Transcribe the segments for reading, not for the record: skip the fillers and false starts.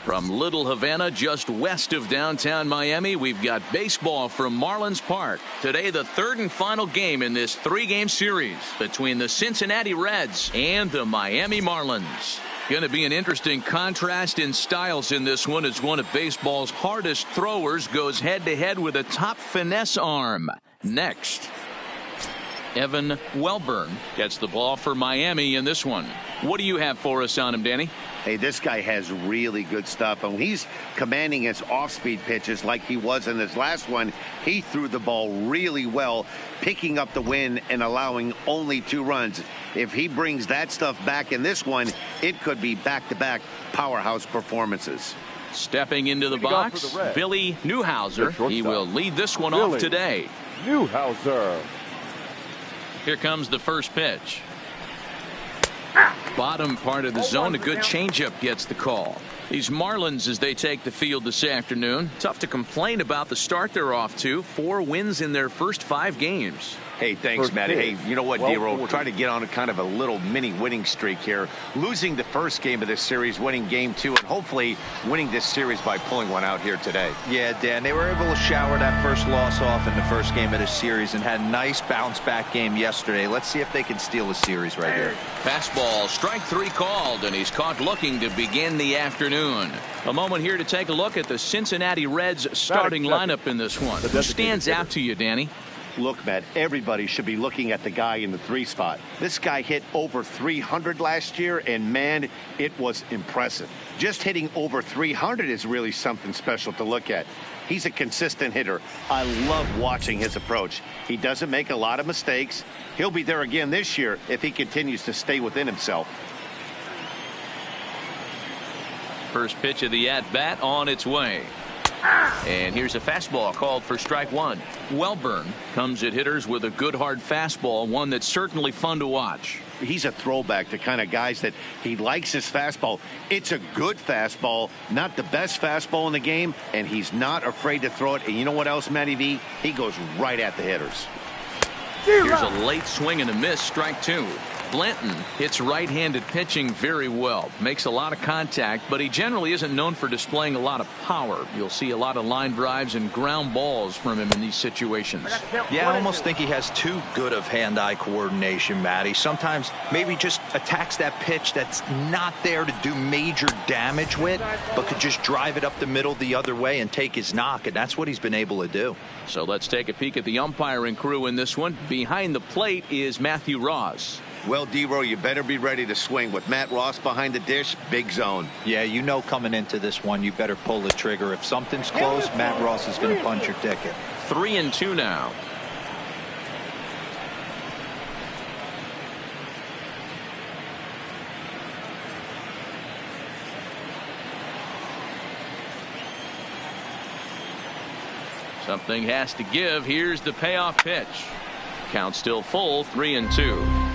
From Little Havana, just west of downtown Miami, we've got baseball from Marlins Park. Today, the third and final game in this three-game series between the Cincinnati Reds and the Miami Marlins. Going to be an interesting contrast in styles in this one as one of baseball's hardest throwers goes head-to-head with a top finesse arm. Next, Evan Welburn gets the ball for Miami in this one. What do you have for us on him, Danny? Hey, this guy has really good stuff, and he's commanding his off-speed pitches like he was in his last one. He threw the ball really well, picking up the win and allowing only 2 runs. If he brings that stuff back in this one, it could be back-to-back powerhouse performances. Stepping into the box, Billy Newhouser. He will lead this one off today. Newhouser. Here comes the first pitch. Bottom part of the zone, a good changeup gets the call. These Marlins, as they take the field this afternoon, tough to complain about the start they're off to. 4 wins in their first 5 games. Hey, thanks, Matty. Hey, you know what, D-Roll? Try to get on a kind of a little mini winning streak here. Losing the first game of this series, winning game 2, and hopefully winning this series by pulling one out here today. Yeah, Dan, they were able to shower that first loss off in the first game of the series and had a nice bounce-back game yesterday. Let's see if they can steal the series right here. Fastball, strike 3 called, and he's caught looking to begin the afternoon. A moment here to take a look at the Cincinnati Reds starting lineup in this one. Who stands out to you, Danny? Look, Matt, everybody should be looking at the guy in the 3 spot. This guy hit over 300 last year, and, man, it was impressive. Just hitting over 300 is really something special to look at. He's a consistent hitter. I love watching his approach. He doesn't make a lot of mistakes. He'll be there again this year if he continues to stay within himself. First pitch of the at-bat on its way. And here's a fastball called for strike 1. Welburn comes at hitters with a good hard fastball, one that's certainly fun to watch. He's a throwback to kind of guys that he likes his fastball. It's a good fastball, not the best fastball in the game, and he's not afraid to throw it. And you know what else, Matty V? He goes right at the hitters. Here's a late swing and a miss, strike 2. Blanton hits right-handed pitching very well, makes a lot of contact, but he generally isn't known for displaying a lot of power. You'll see a lot of line drives and ground balls from him in these situations. Yeah, I almost think he has too good of hand-eye coordination, Matty. Sometimes maybe just attacks that pitch that's not there to do major damage with, but could just drive it up the middle the other way and take his knock, and that's what he's been able to do. So let's take a peek at the umpiring crew in this one. Behind the plate is Matthew Ross. Well, D-Row, you better be ready to swing. With Matt Ross behind the dish, big zone. Yeah, you know coming into this one, you better pull the trigger. If something's close, Matt Ross is going to punch your ticket. 3-2 now. Something has to give. Here's the payoff pitch. Count still full, 3-2.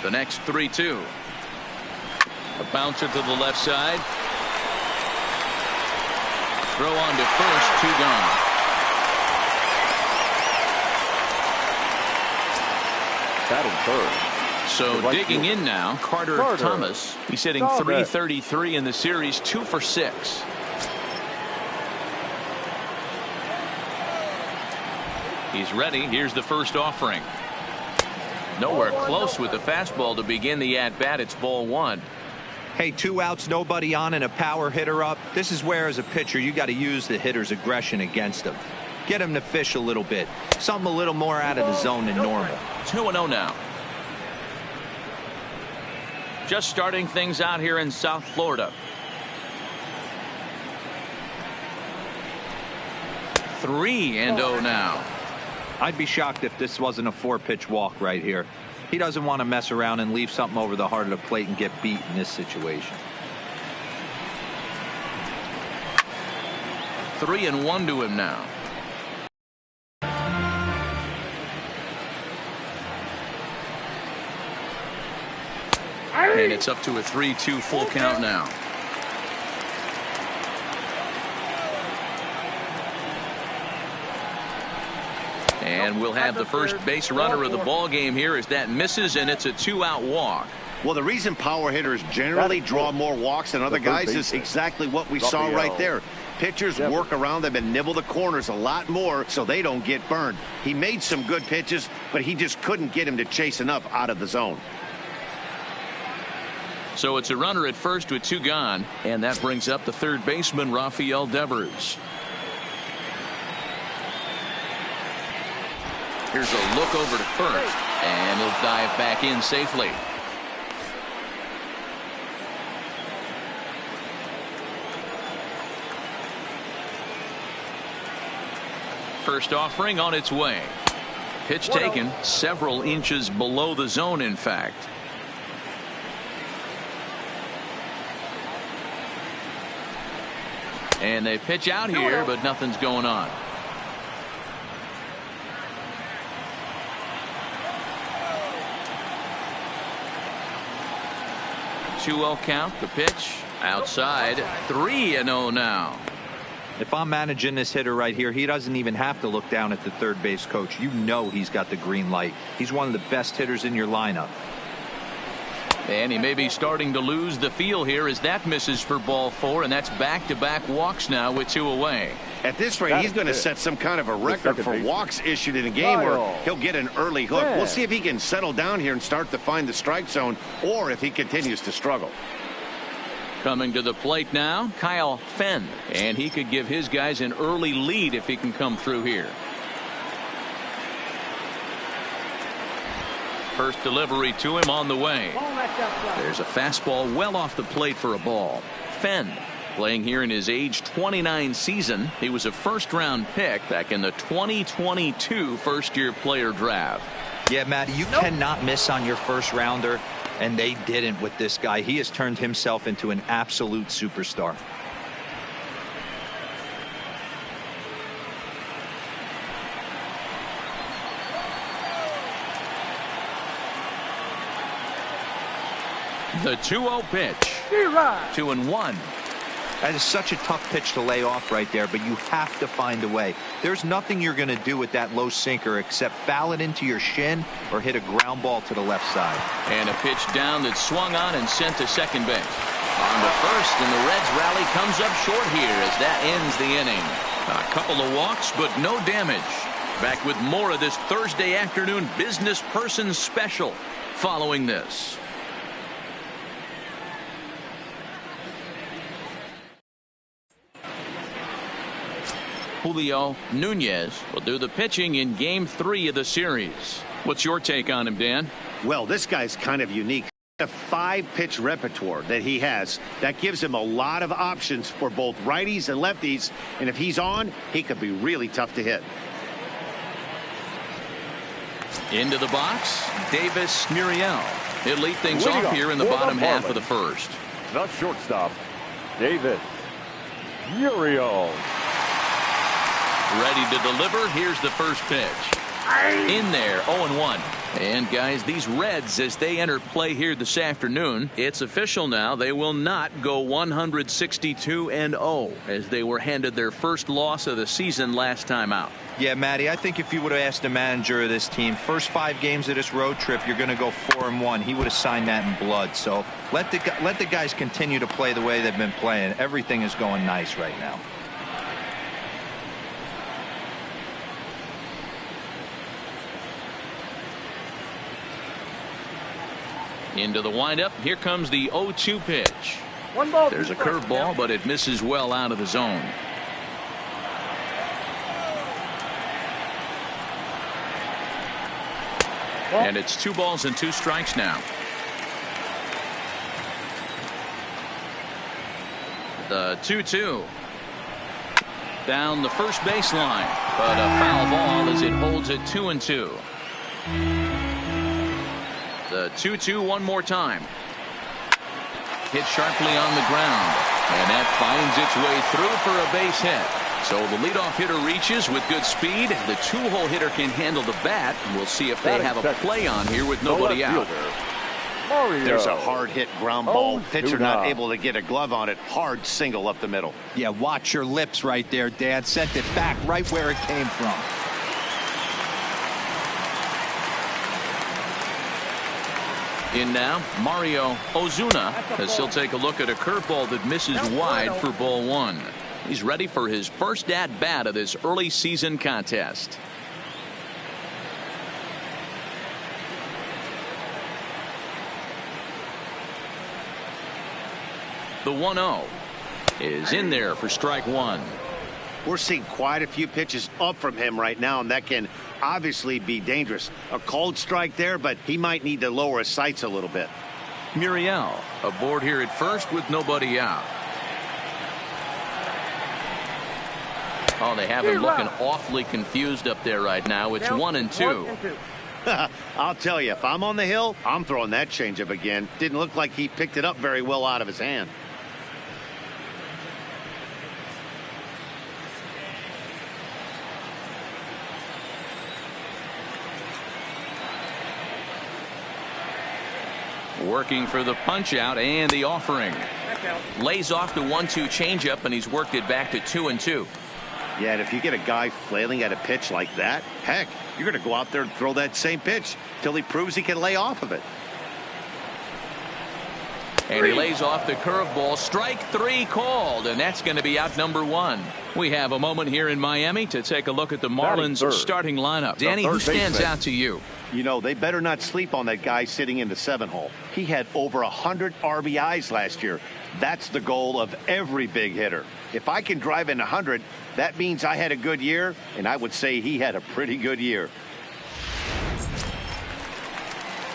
The next 3-2. A bouncer to the left side. Throw on to first, 2 gone. Batting third. So digging in now, Carter Thomas. He's hitting .333 in the series, 2 for 6. He's ready. Here's the first offering. Nowhere close with the fastball to begin the at-bat. It's ball 1. Hey, 2 outs, nobody on, and a power hitter up. This is where, as a pitcher, you got to use the hitter's aggression against him. Get him to fish a little bit. Something a little more out of the zone than normal. 2-0 now. Just starting things out here in South Florida. 3-0 now. I'd be shocked if this wasn't a 4-pitch walk right here. He doesn't want to mess around and leave something over the heart of the plate and get beat in this situation. 3-1 to him now. And it's up to a 3-2 full count now. And we'll have the first base runner of the ball game here as that misses, and it's a 2-out walk. Well, the reason power hitters generally draw more walks than other guys is exactly what we saw right there. Pitchers work around them and nibble the corners a lot more so they don't get burned. He made some good pitches, but he just couldn't get him to chase enough out of the zone. So it's a runner at first with 2 gone, and that brings up the third baseman, Rafael Devers. Here's a look over to first, and he'll dive back in safely. First offering on its way. Pitch taken several inches below the zone, in fact. And they pitch out here, but nothing's going on. 2-0 count. The pitch outside. 3-0 now. If I'm managing this hitter right here, he doesn't even have to look down at the third base coach. You know he's got the green light. He's one of the best hitters in your lineup. And he may be starting to lose the feel here as that misses for ball 4, and that's back-to-back walks now with 2 away. At this rate, he's going to set some kind of a record for walks issued in a game where he'll get an early hook. We'll see if he can settle down here and start to find the strike zone, or if he continues to struggle. Coming to the plate now, Kyle Fenn, and he could give his guys an early lead if he can come through here. First delivery to him on the way. There's a fastball well off the plate for a ball. Fenn playing here in his age 29 season. He was a first-round pick back in the 2022 first-year player draft. Yeah, Matt, you cannot miss on your first rounder, and they didn't with this guy. He has turned himself into an absolute superstar. The 2-0 pitch. 2-1. That is such a tough pitch to lay off right there, but you have to find a way. There's nothing you're going to do with that low sinker except foul it into your shin or hit a ground ball to the left side. And a pitch down that's swung on and sent to second base. On to first, and the Reds rally comes up short here as that ends the inning. A couple of walks, but no damage. Back with more of this Thursday afternoon business person special following this. Julio Nunez will do the pitching in Game 3 of the series. What's your take on him, Dan? Well, this guy's kind of unique. A 5-pitch repertoire that he has that gives him a lot of options for both righties and lefties, and if he's on, he could be really tough to hit. Into the box, Davis Muriel. He'll lead things off here in the bottom half of the first. The shortstop, Davis Muriel. Ready to deliver. Here's the first pitch. In there, 0-1. And guys, these Reds, as they enter play here this afternoon, it's official now. They will not go 162-0 as they were handed their first loss of the season last time out. Yeah, Matty, I think if you would have asked the manager of this team, first 5 games of this road trip, you're going to go 4-1. He would have signed that in blood. So let the guys continue to play the way they've been playing. Everything is going nice right now. Into the windup. Here comes the 0-2 pitch. There's a curveball, but it misses well out of the zone. And it's 2 balls and 2 strikes now. The 2-2. Down the first baseline, but a foul ball as it holds it 2-2. The 2-2 one more time. Hit sharply on the ground, and that finds its way through for a base hit. So the leadoff hitter reaches with good speed. The 2-hole hitter can handle the bat. We'll see if they have a play on here with nobody out. There's a hard hit ground ball. Pitcher not able to get a glove on it. Hard single up the middle. Yeah, watch your lips right there, Dad. Sent it back right where it came from. In now, Mario Ozuna, as he'll take a look at a curveball that misses wide for ball one. He's ready for his first at-bat of this early season contest. The 1-0 is in there for strike one. We're seeing quite a few pitches up from him right now, and that can obviously be dangerous. A cold strike there, but he might need to lower his sights a little bit. Muriel aboard here at first with nobody out. Oh, they have him looking awfully confused up there right now. It's 1-2. I'll tell you, if I'm on the hill, I'm throwing that changeup again. Didn't look like he picked it up very well out of his hand. Working for the punch out and the offering. Lays off the 1-2 changeup, and he's worked it back to 2-2. Yeah, and if you get a guy flailing at a pitch like that, heck, you're going to go out there and throw that same pitch till he proves he can lay off of it. And he lays off the curveball. Strike three called, and that's going to be out number one. We have a moment here in Miami to take a look at the Marlins starting lineup. Danny, who stands out to you? You know, they better not sleep on that guy sitting in the 7 hole. He had over 100 RBIs last year. That's the goal of every big hitter. If I can drive in 100, that means I had a good year, and I would say he had a pretty good year.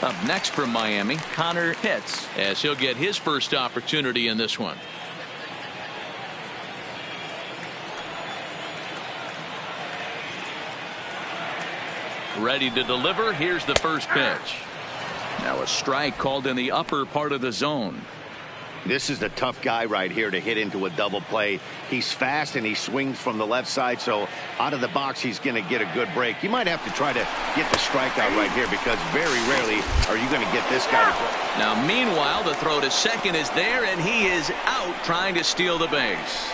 Up next from Miami, Connor Pitts, as he'll get his first opportunity in this one. Ready to deliver. Here's the first pitch. Now a strike called in the upper part of the zone. This is the tough guy right here to hit into a double play. He's fast and he swings from the left side, so out of the box he's going to get a good break. You might have to try to get the strikeout right here because very rarely are you going to get this guy to go. Now meanwhile, the throw to second is there, and he is out trying to steal the base.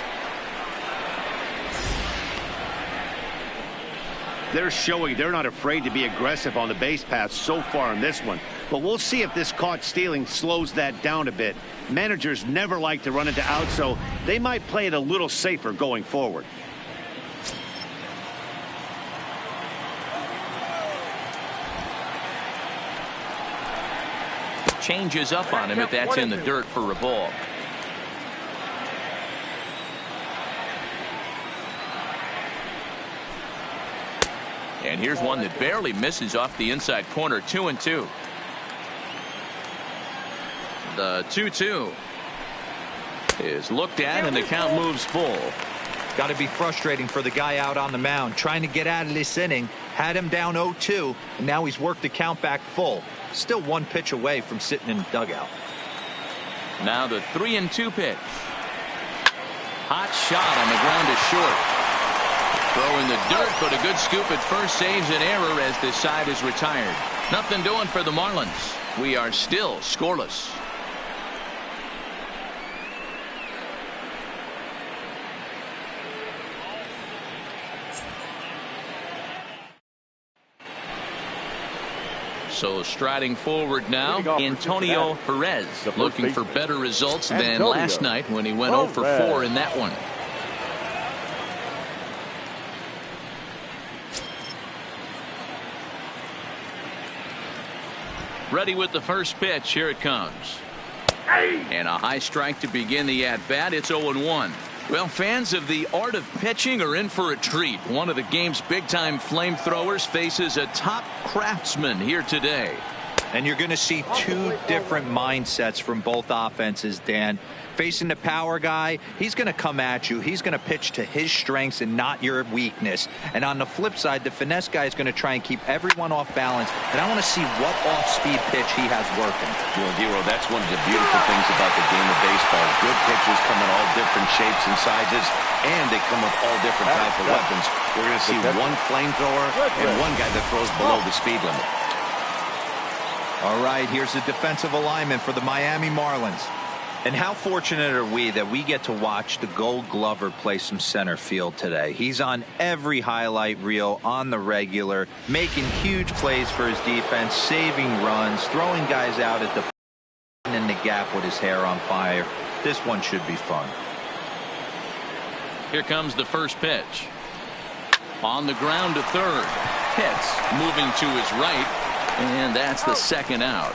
They're showing they're not afraid to be aggressive on the base path so far in this one. But we'll see if this caught stealing slows that down a bit. Managers never like to run into outs, so they might play it a little safer going forward. Changes up on him if that's in the dirt for a ball. And here's one that barely misses off the inside corner. 2-2. The 2-2 is looked at, and the count moves full. Got to be frustrating for the guy out on the mound trying to get out of this inning. Had him down 0-2, and now he's worked the count back full. Still one pitch away from sitting in the dugout. Now the 3-2 pitch. Hot shot on the ground is short. Throw in the dirt, but a good scoop at first saves an error as this side is retired. Nothing doing for the Marlins. We are still scoreless. So striding forward now, Antonio Perez, looking for better results than last night when he went 0 for 4 in that one. Ready with the first pitch. Here it comes. And a high strike to begin the at-bat. It's 0-1. Well, fans of the art of pitching are in for a treat. One of the game's big-time flamethrowers faces a top craftsman here today. And you're going to see two different mindsets from both offenses, Dan. Facing the power guy, he's going to come at you. He's going to pitch to his strengths and not your weakness. And on the flip side, the finesse guy is going to try and keep everyone off balance. And I want to see what off-speed pitch he has working. You know, Dero, that's one of the beautiful things about the game of baseball. Good pitchers come in all different shapes and sizes, and they come with all different types of weapons. We're going to see one flamethrower and one guy that throws below the speed limit. All right, here's the defensive alignment for the Miami Marlins. And how fortunate are we that we get to watch the Gold Glover play some center field today. He's on every highlight reel on the regular, making huge plays for his defense, saving runs, throwing guys out at the in the gap with his hair on fire. This one should be fun. Here comes the first pitch. On the ground to third. Hits. Moving to his right. And that's the second out.